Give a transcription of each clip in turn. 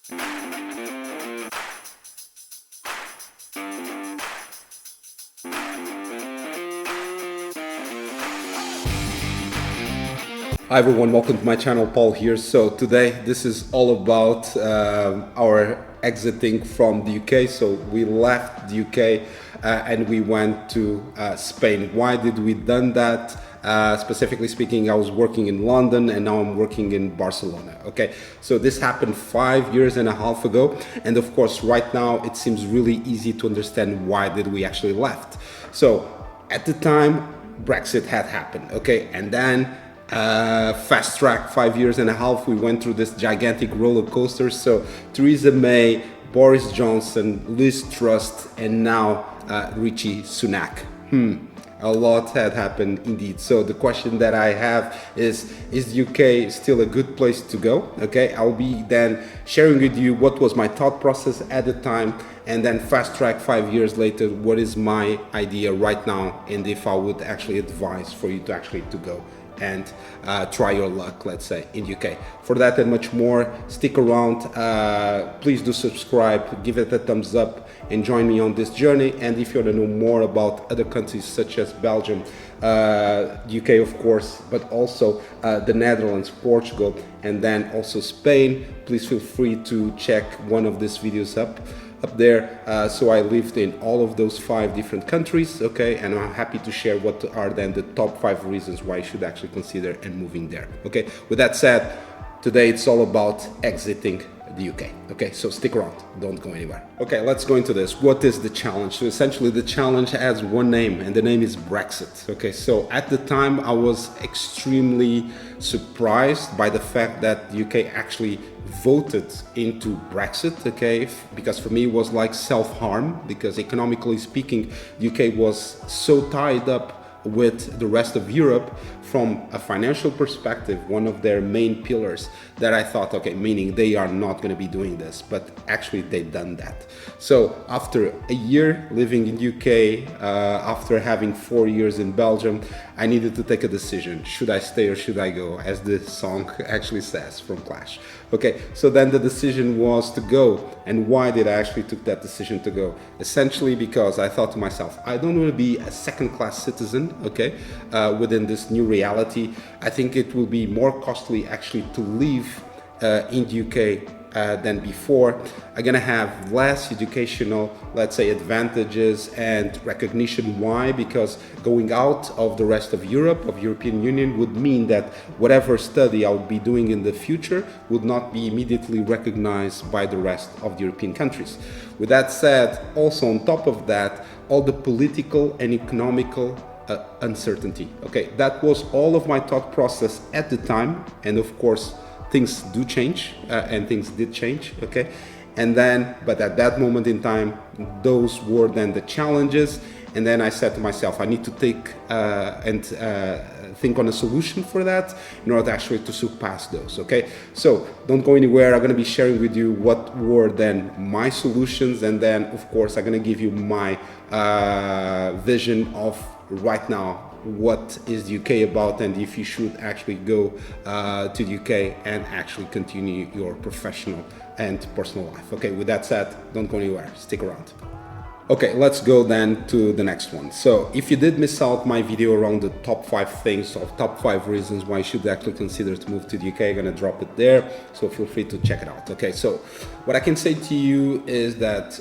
Hi everyone, welcome to my channel. Paul here. So today this is all about our exiting from the UK. So we left the UK and we went to Spain. Why did we done that? Specifically speaking, I was working in London and now I'm working in Barcelona. Okay, so this happened 5 years and a half ago, and of course right now it seems really easy to understand why did we actually left. So at the time Brexit had happened, okay, and then fast track 5 years and a half, we went through this gigantic roller coaster. So Theresa May, Boris Johnson, Liz Truss, and now Rishi Sunak. A lot had happened indeed. So the question that I have is the UK still a good place to go? Okay, I'll be then sharing with you what was my thought process at the time, and then fast track 5 years later, what is my idea right now, and if I would actually advise for you to actually to go and try your luck, let's say, in the UK. For that and much more, stick around. Please do subscribe, give it a thumbs up, and join me on this journey. And if you want to know more about other countries such as Belgium, UK of course, but also the Netherlands, Portugal, and then also Spain, please feel free to check one of these videos up there. So I lived in all of those 5 different countries, okay, and I'm happy to share what are then the top 5 reasons why you should actually consider and moving there. Okay, with that said, today it's all about exiting the UK. Okay, so stick around, don't go anywhere. Okay, let's go into this. What is the challenge? So essentially the challenge has one name, and the name is Brexit. Okay, so at the time I was extremely surprised by the fact that the UK actually voted into Brexit, okay, because for me it was like self-harm, because economically speaking the UK was so tied up with the rest of Europe from a financial perspective, one of their main pillars, that I thought, okay, meaning they are not going to be doing this, but actually they've done that. So after a year living in UK, after having 4 years in Belgium, I needed to take a decision. Should I stay or should I go, as the song actually says from Clash. Okay, so then the decision was to go. And why did I actually took that decision to go? Essentially because I thought to myself, I don't want to be a second-class citizen, okay, within this new reality. I think it will be more costly actually to live in the UK than before. I'm gonna have less educational, let's say, advantages and recognition. Why? Because going out of the rest of Europe, of European Union, would mean that whatever study I would be doing in the future would not be immediately recognized by the rest of the European countries. With that said, also on top of that, all the political and economical uncertainty. Okay, that was all of my thought process at the time, and of course things do change, and things did change, okay, and then but at that moment in time those were then the challenges, and then I said to myself, I need to take and think on a solution for that in order actually to surpass those. Okay, so don't go anywhere. I'm going to be sharing with you what were then my solutions, and then of course I'm going to give you my vision of right now what is the UK about, and if you should actually go to the UK and actually continue your professional and personal life. Okay, with that said, don't go anywhere, stick around. Okay, let's go then to the next one. So if you did miss out my video around the top 5 things or top 5 reasons why you should actually consider to move to the UK, I'm gonna drop it there, so feel free to check it out. Okay, so what I can say to you is that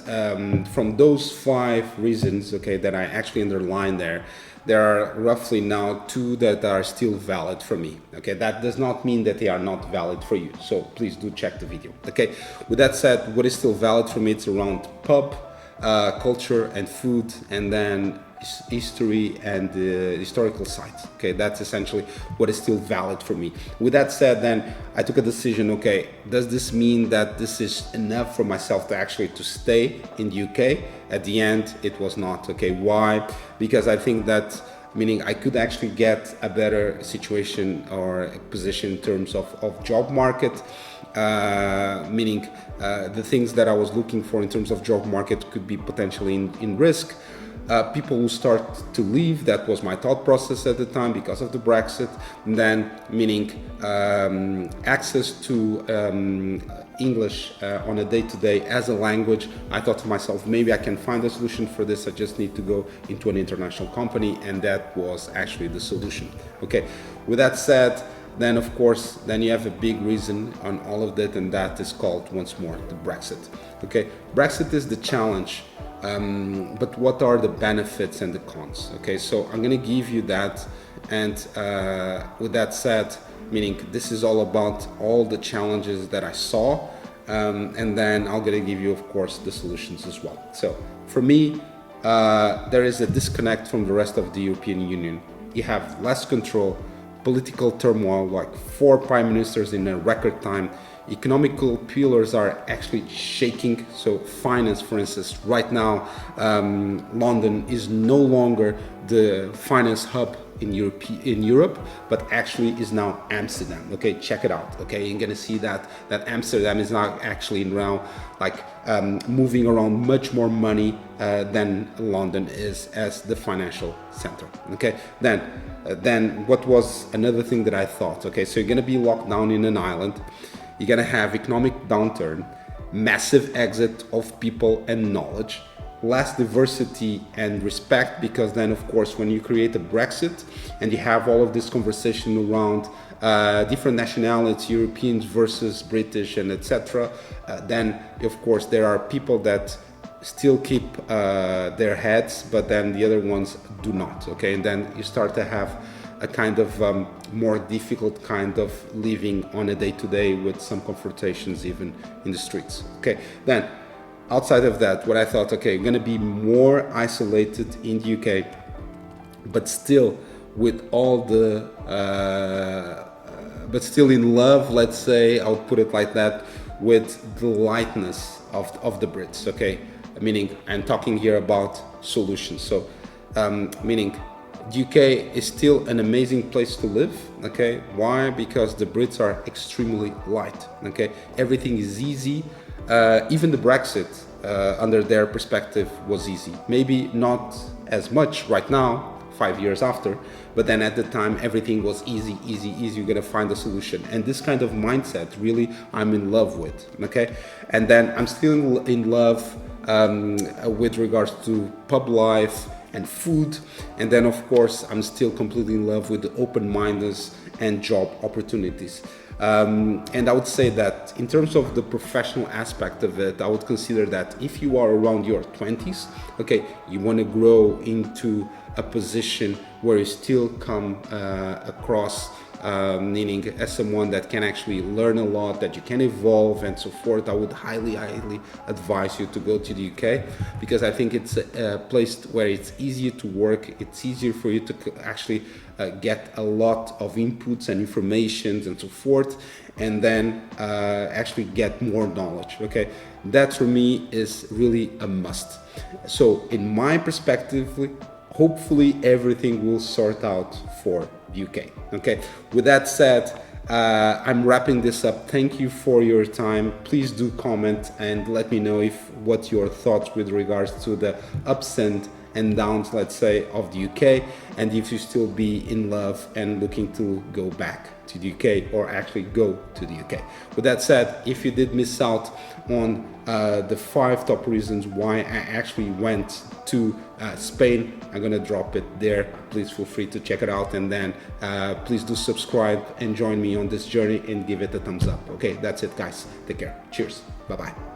from those 5 reasons, okay, that I actually underlined there are roughly now 2 that are still valid for me. Okay, that does not mean that they are not valid for you, so please do check the video. Okay, with that said, what is still valid for me, it's around pub, culture and food, and then history and the historical sites. Okay, that's essentially what is still valid for me. With that said, then I took a decision. Okay, does this mean that this is enough for myself to actually to stay in the UK? At the end, it was not. Okay, why? Because I think that, meaning I could actually get a better situation or a position in terms of job market, meaning the things that I was looking for in terms of job market could be potentially in risk. people will start to leave. That was my thought process at the time because of the Brexit. And then meaning access to English on a day-to-day as a language. I thought to myself, maybe I can find a solution for this. I just need to go into an international company, and that was actually the solution. Okay, with that said, then of course, then you have a big reason on all of that, and that is called, once more, the Brexit. Okay, Brexit is the challenge, but what are the benefits and the cons? Okay, so I'm gonna give you that, and with that said, meaning this is all about all the challenges that I saw, and then I'm gonna give you, of course, the solutions as well. So for me, there is a disconnect from the rest of the European Union. You have less control, political turmoil, like 4 prime ministers in a record time. Economical pillars are actually shaking. So finance, for instance, right now, London is no longer the finance hub in Europe, but actually is now Amsterdam. Okay, check it out. Okay, you're gonna see that Amsterdam is now actually now like moving around much more money than London is as the financial center. Okay, then what was another thing that I thought? Okay, so you're gonna be locked down in an island. You're gonna have economic downturn, massive exit of people and knowledge, less diversity and respect, because then of course when you create a Brexit and you have all of this conversation around different nationalities, Europeans versus British and etc., then of course there are people that still keep their heads, but then the other ones do not. Okay, and then you start to have a kind of more difficult kind of living on a day-to-day with some confrontations even in the streets. Okay, then outside of that, what I thought, okay, I'm gonna be more isolated in the UK, but still with all the, but still in love, let's say, I'll put it like that, with the lightness of the Brits, okay? Meaning, I'm talking here about solutions. So, meaning, the UK is still an amazing place to live, okay? Why? Because the Brits are extremely light, okay? Everything is easy. Even the Brexit, under their perspective, was easy. Maybe not as much right now, 5 years after, but then at the time, everything was easy, you're gonna find a solution. And this kind of mindset, really, I'm in love with, okay? And then I'm still in love with regards to pub life and food, and then of course I'm still completely in love with the open-mindedness and job opportunities. And I would say that in terms of the professional aspect of it, I would consider that if you are around your 20s, okay, you want to grow into a position where you still come across meaning as someone that can actually learn a lot, that you can evolve and so forth, I would highly advise you to go to the UK, because I think it's a place where it's easier to work, it's easier for you to actually get a lot of inputs and information and so forth, and then actually get more knowledge. Okay, that for me is really a must. So in my perspective, hopefully everything will sort out for UK. Okay, with that said, I'm wrapping this up. Thank you for your time. Please do comment and let me know what your thoughts with regards to the ups and downs, let's say, of the UK, and if you still be in love and looking to go back to the UK or actually go to the UK. With that said, if you did miss out on the 5 top reasons why I actually went to Spain, I'm gonna drop it there. Please feel free to check it out, and then please do subscribe and join me on this journey and give it a thumbs up. Okay, that's it guys, take care, cheers, bye bye.